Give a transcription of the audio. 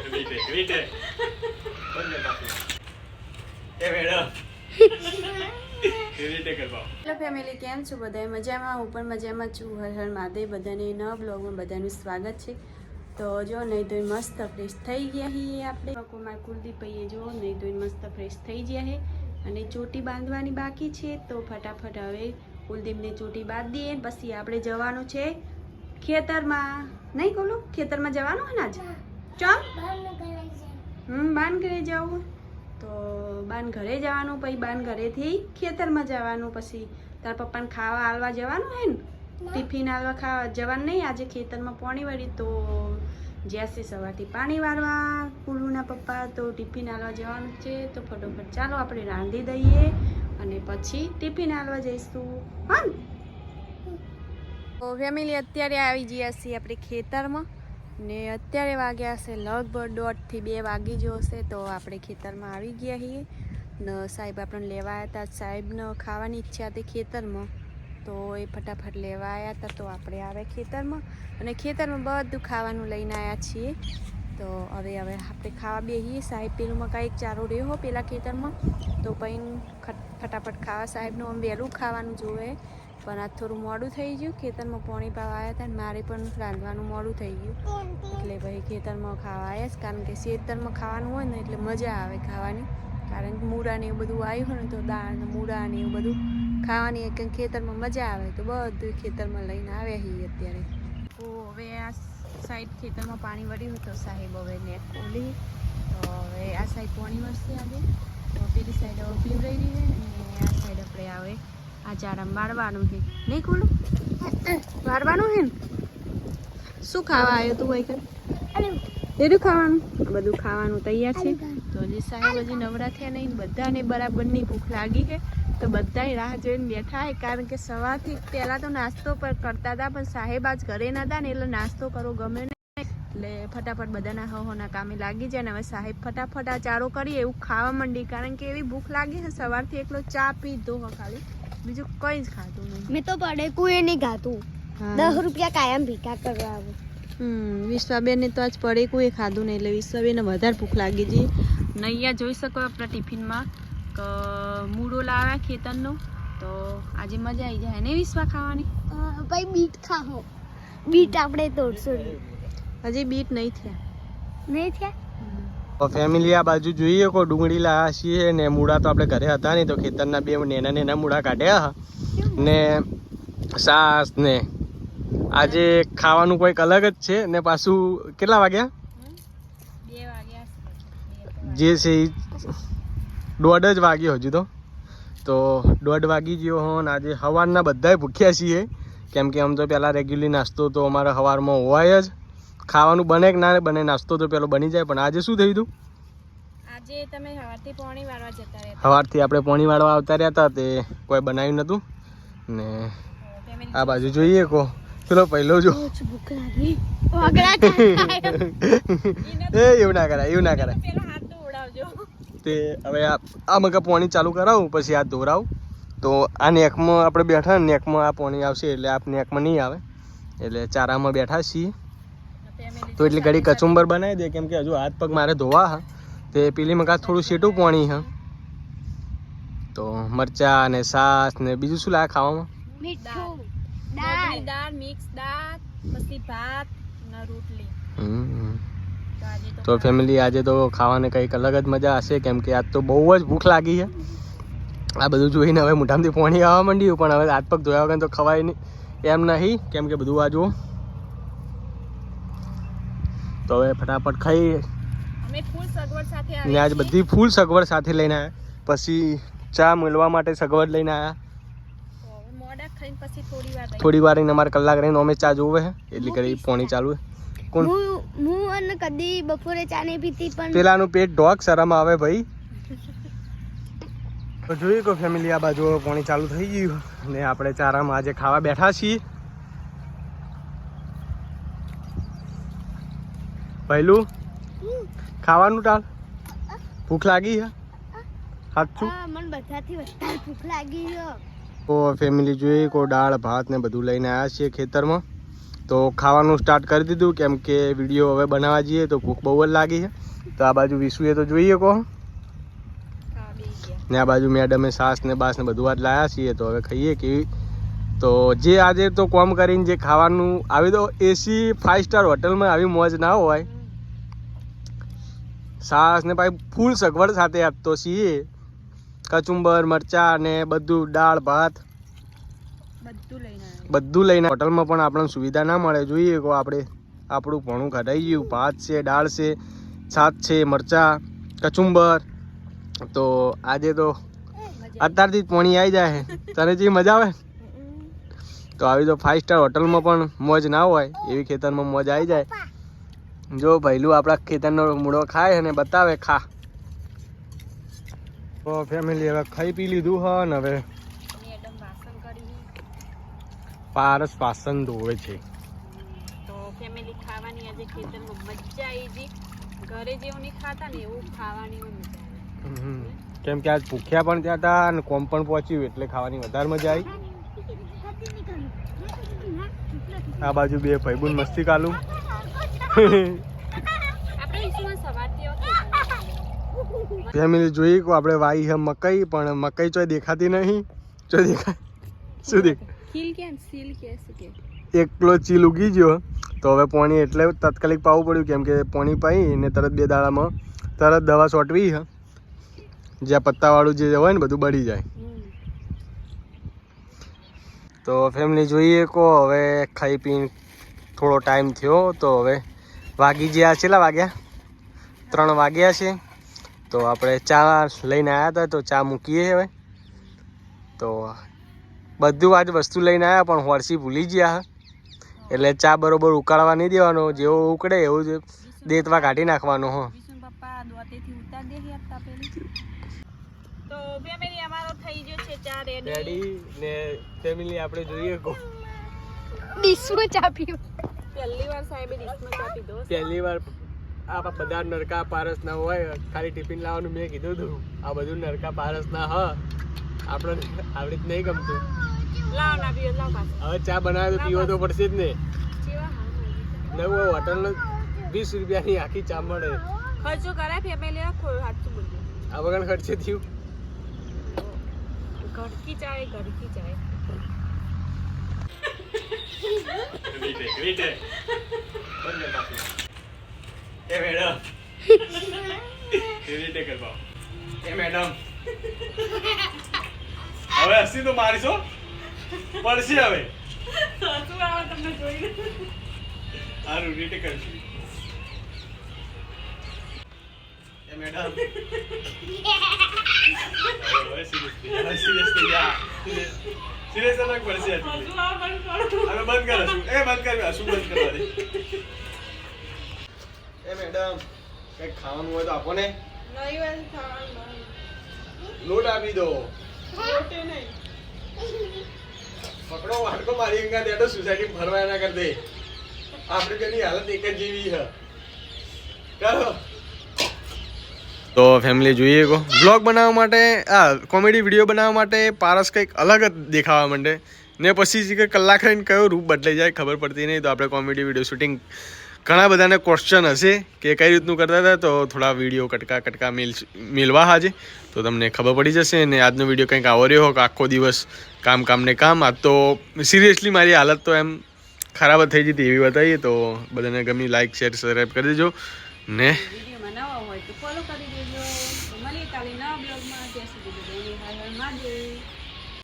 Hello family, કેમ છો બધા? મજામાં? હું પણ મજામાં છું. હર હર મહાદેવ. બધાને નવા બ્લોગમાં બધાનું સ્વાગત છે. તો જો નહીં તો મસ્ત ફ્રેશ થઈ ગયા છીએ આપણે. મારા કુલદીપભાઈએ જો નહીં તો મસ્ત ફ્રેશ થઈ ગયા છે અને ચોટી બાંધવાની બાકી છે. તો ફટાફટ હવે કુલદીપને ચોટી બાંધી દઈએ. પછી આપણે જવાનું છે ખેતરમાં. નહીં કોલું ખેતરમાં જવાનું હે ને આજ? ચાલ બાન ઘરે જવું. તો બાન ઘરે જવાનું, પછી બાન ઘરેથી ખેતરમાં જવાનું. પછી તાર પપ્પાને ખાવા આલવા જવાનું હે ને, ટિફિન આલવા ખાવા જવાનું નહીં. આજે ખેતરમાં પાણી વાળી તો જ્યાંથી સવારથી પાણી વાળવા કુલુના પપ્પા, તો ટિફિન આલવા જવાનું છે. તો ફટોફટ ચાલો આપણે રાંધી દઈએ અને પછી ટિફિન આલવા જઈશું. હા તો ફેમિલી, અત્યારે આવી ગયા છીએ આપણે ખેતરમાં ને અત્યારે વાગ્યા હશે લગભગ 1:30 થી 2 વાગી ગયો હશે. તો આપણે ખેતરમાં આવી ગયા છીએ ને સાહેબ આપણને લેવા આવ્યા હતા. સાહેબને ખાવાની ઈચ્છા હતી ખેતરમાં, તો એ ફટાફટ લેવા આવ્યા હતા. તો આપણે આવે ખેતરમાં અને ખેતરમાં બધું ખાવાનું લઈને આવ્યા છીએ. તો હવે આપણે ખાવા બેસીએ. સાહેબ પેલું કાંઈક ચારો રહ્યો પેલા ખેતરમાં, તો પછી ફટાફટ ખાવા. સાહેબનું આમ વહેલું ખાવાનું જોવે, પણ આજ થોડું મોડું થઈ ગયું. ખેતરમાં પાણી પાવા આવ્યા હતા ને મારે પણ રાંધવાનું મોડું થઈ ગયું, એટલે ભાઈ ખેતરમાં ખાવા આવ્યા જ. કારણ કે ખેતરમાં ખાવાનું હોય ને એટલે મજા આવે ખાવાની. કારણ કે મૂળા ને એવું બધું આવ્યું હોય ને, તો દાળ ને મૂળા ને એવું બધું ખાવાની એક ખેતરમાં મજા આવે. તો બધું ખેતરમાં લઈને આવ્યા છીએ અત્યારે. તો હવે આ સાઈડ ખેતરમાં પાણી વળ્યું હતું. સાહેબ હવે નેટ ખોલી, તો હવે આ સાઈડ પાણી વળશે આજે. તો પેલી સાઈડ હવે પીવડાવી રહી છે અને આ સાઈડ આપણે આવે આ ઝાડા મારવાનું છે. નહીં ખોલું મારવાનું છે ને? શું ખાવા આવ્યો તું ભાઈ? બધું ખાવાનું, બધું ખાવાનું તૈયાર છે. તો જે સાહેબ હજી નવરા થયા નહીં, બધાને બરાબરની ભૂખ લાગી છે. તો બધાય રાહ જોઈને બેઠા છે. કારણ કે સવારથી પહેલાં તો નાસ્તો કરતા હતા, પણ સાહેબ આજ ઘરે ન હતા ને એટલે નાસ્તો કરો ગમે નહીં. એટલે ફટાફટ બધાના હોના કામે લાગી જાય ને હવે સાહેબ ફટાફટ આ ચારો કરીએ એવું ખાવા માંડી. કારણ કે એવી ભૂખ લાગી છે. સવારથી એકલો ચા પીધો ખાલી, બીજું કંઈ જ ખાતું નહીં. મેં તો પડે કોઈ નહીં ખાતું. 10 રૂપિયા કાયમ ભીખા કરવા આવું. વિશ્વાબેન ને તો આજ પડે કોઈ ખાધું નહીં, એટલે વિશ્વાબેનને વધારે ભૂખ લાગી છે. ને અહીંયા જોઈ શકો આપણા ટિફિનમાં કે મૂળો લાવ્યા ખેતરનો. તો આજે મજા આવી જાય ને વિશ્વા ખાવાની. ભાઈ બીટ ખાઓ. બીટ આપણે તોડશું. હજી બીટ નહીં થયા. નહીં થયા? તો ફેમિલી, આ બાજુ જોઈએ કો ડુંગળી લાવ્યા છીએ ને મૂળા તો આપણે ઘરે હતા નહીં, તો ખેતરના 2 નાના મૂળા કાઢ્યા ને સાસ ને આજે ખાવાનું કોઈક અલગ જ છે. ને પાછું કેટલા વાગ્યા? 2 વાગ્યા જે છે 1:30 જ વાગ્યો હજુ તો. તો 1:30 વાગી ગયો હો ને આજે સવારના બધાય ભૂખ્યા છીએ. કેમ કે આમ તો પહેલાં રેગ્યુલર નાસ્તો તો અમારા સવારમાં હોય જ. ખાવાનું બને કે ના બને, નાસ્તો તો પેલો બની જાય. પણ આજે શું થયું હતું? આજે તમે સવારથી પાણી વાળવા જતા રહ્યા. સવારથી આપણે પાણી વાળવા આવતા રહ્યા હતા, તે કોઈ બનાવ્યું નહોતું. ને આ બાજુ જોઈએ કો પેલો પહેલો જો ભૂખ લાગી. એવું ના કરાય, એવું ના કરાય. તે હવે આ મગા પાણી ચાલુ કરાવું, પછી આ ધોરાવું. તો આ નેકમાં આપણે બેઠા ને નેકમાં આ પાણી આવશે, એટલે આ નેકમાં નહીં આવે. એટલે ચારામાં બેઠા છીએ. તો એટલે ઘડી કચુંબર બનાવી દે. કેમ કે હજુ હાથ પગ મારે ધોવા હા. તે પેલી મકા થોડું શેટું પાણી હા. તો મરચા ને સાસ ને બીજું શું લાગે ખાવામાં? મીઠું, દાળ, મિક્સ દાળ, પછી ભાત ને રોટલી. તો ફેમિલી, આજે તો ખાવાને કંઈક અલગ જ મજા હશે. કેમ કે આજ તો બહુ જ ભૂખ લાગી છે. આ બધું જોઈને હવે મોઢામાંથી પાણી આવવા માંડ્યું. પણ હવે હાથ પગ ધોયા વગર તો ખવાય નહીં એમ નહીં. કેમ કે બધું આ જુઓ. તો હવે ફટાફટ ખાઈ. અમે ફૂલ સગવડ સાથે ને આજ બધી ફૂલ સગવડ સાથે લઈને આવ્યા. પછી ચા મળવા માટે સગવડ લઈને આવ્યા. મોડા ખાઈને પછી થોડી વાર રહીને અમારે કલાક રહીને અમે ચા જોવે છે. એટલી કરી પાણી ચાલુ છે. કોણ? હું અને કદી બપોરે ચા નહીં પીતી, પણ પેલાનું પેટ ઢોક શરમ આવે ભાઈ. તો જોઈએ કો ફેમિલી, આ બાજુ પાણી ચાલુ થઈ ગયું ને આપણે ચારામાં આજે ખાવા બેઠા છીએ. પહેલું ખાવાનું ટાળ. ભૂખ લાગી છે સાચું? મને બધાથી વધારે ભૂખ લાગી છે. તો ફેમિલી જોઈએ કો દાળ ભાત ને બધું લઈને આવ્યા છીએ ખેતરમાં. તો ખાવાનું સ્ટાર્ટ કરી દીધું, કેમ કે વિડીયો હવે બનાવવા જઈએ તો ભૂખ બહુ જ લાગી છે. તો આ બાજુ વિશુએ તો જોઈએ કહો, ને આ બાજુ મેડમે સાસ ને બાસ ને બધું આજ લાયા છીએ. તો હવે ખાઈએ કેવી. તો જે આજે તો કોમ કરીને જે ખાવાનું આવી, તો એસી 5 સ્ટાર હોટલમાં આવી મોજ ના હોય. સાસ ને ભાઈ ફૂલ સગવડ સાથે આપતો છીએ, કચુંબર મરચા ને બધું, દાળ ભાત બધું લઈને. હોટલમાં પણ આપણને સુવિધા ના મળે. જોઈએ કહો આપણે આપણું ભણું કઢાઈ ગયું, ભાત છે, દાળ છે, છાશ છે, મરચા, કચુંબર. તો આજે તો અત્યારથી જ પાણી આવી જાય. તને જે મજા આવે. તો આવી તો 5 સ્ટાર હોટલમાં પણ મોજ ના હોય, એવી ખેતરમાં મોજ આવી જાય. જો પહેલું આપણા ખેતરનો મૂળો ખાય અને બતાવે ખા. તો ફેમિલી હવે ખાઈ પી લીધું હ ને હવે પારસ વાસણ ધોવે છે. તો ફેમિલી ખાવાની આજે ખેતરમાં મજા આવી ગઈ. ઘરે જેવું નહીં ખાતા ને એવું ખાવાની મજા આવી. કેમ કે આજ ભૂખ્યા પણ ત્યાં હતા અને કોમ પણ પહોંચ્યું એટલે ખાવાની વધારે મજા આવી. આ બાજુ બે ભાઈબંધ મસ્તી ચાલુ. ફેમિલી જોઈ કે આપણે વાઈ છે મકઈ, પણ મકઈ ચોય દેખાતી નહીં. ચોય દેખાય શું દેખાય? એકલો ચીલ ઉગી ગયો. તો હવે પાણી એટલે તાત્કાલિક પાવું પડ્યું, કેમ કે પાણી પાઈ ને તરત 2 દાડામાં તરત દવા છોટવી છે, જ્યાં પત્તાવાળું જે હોય ને બધું બળી જાય. તો ફેમિલી જોઈએ કહો હવે ખાઈ પીને થોડો ટાઈમ થયો. તો હવે વાગી ગયા, કેટલા વાગ્યા? 3 વાગ્યા છે. તો આપણે ચા લઈને આવ્યા હતા, તો ચા મૂકીએ હવે. તો બધું આજ વસ્તુ લઈને આવ્યા, પણ હોરસી ભૂલી ગયા. એટલે ચા બરોબર ઉકાળવા નહીં દેવાનો, જેવો ઉકળે એવું જ દેતવા કાઢી નાખવાનો. હો તો ફેમિલી અમારો થઈ ગયો છે ચા રેડી. ને ફેમિલી આપણે જોઈએ કહો ડીશમાં ચા પીવું. પહેલી વાર સાહેબે ડીશમાં ચા પીધો. પહેલી વાર આ બધા નરકા પારસ ના હોય, ખાલી ટિફિન લાવવાનું મેં કીધું હતું. આ બધું નરકા પારસ ના હ આપણે આવડી જ નહીં ગમતું. લાવ ના પીવો, લાવ પાછો. હવે ચા બનાવે તો પીવો તો પડશે જ ને. નવું હોટલનો 20 રૂપિયાની આખી ચા મળે. ખર્ચો કરાય ફેમિલી સાચું બોલજો. આ વગર ખર્ચે થયું. ઘરકી ચાય, ઘરકી ચાય. એ મેડમ એ મેડમ હવે હસી તો મારીશો પડશે. હવે શું આવે તમને જોઈને? સારું રીટે કરશું. એ મેડમ સિરિયસ અલગ પડશે. હવે બંધ કરો. એ બંધ કરી શું બંધ કરવા દે. એ મેડમ કઈ ખાવાનું હોય તો આપો ને. નહીં હોય ખાવાનું. લોટ આપી દો. રોટે નહીં. પકડો વાટકો મારી અંગા દેડો સોસાયટી ફરવા ના કર દે. આપણે તેની હાલત એક જ જેવી છે. કરો. તો ફેમિલી જોઈએ કો બ્લોગ બનાવવા માટે, આ કોમેડી વિડીયો બનાવવા માટે પારસ કંઈક અલગ જ દેખાવા માંડે ને પછી કે કલાક રહીને કયો રૂપ બદલાઈ જાય ખબર પડતી નહીં. તો આપણે કોમેડી વિડીયો શૂટિંગ ઘણા બધાને ક્વેશ્ચન હશે કે કઈ રીતનું કરતા હતા, તો થોડા વિડીયો કટકા મેળવા હાજે તો તમને ખબર પડી જશે. અને આજનો વિડીયો કંઈક આવો રહ્યો કે આખો દિવસ કામ ને કામ. આજ તો સિરિયસલી મારી હાલત તો એમ ખરાબ જ થઈ જતી એવી બતાવીએ. તો બધાને ગમી, લાઈક શેર સબસ્ક્રાઈબ કરી દેજો ને વિડીયો બનાવવા હોય તો ફોલો કરી દેજો. મળીએ કાલે નવા બ્લોગમાં. ત્યાં સુધી બધાને હર હર મહાદેવ.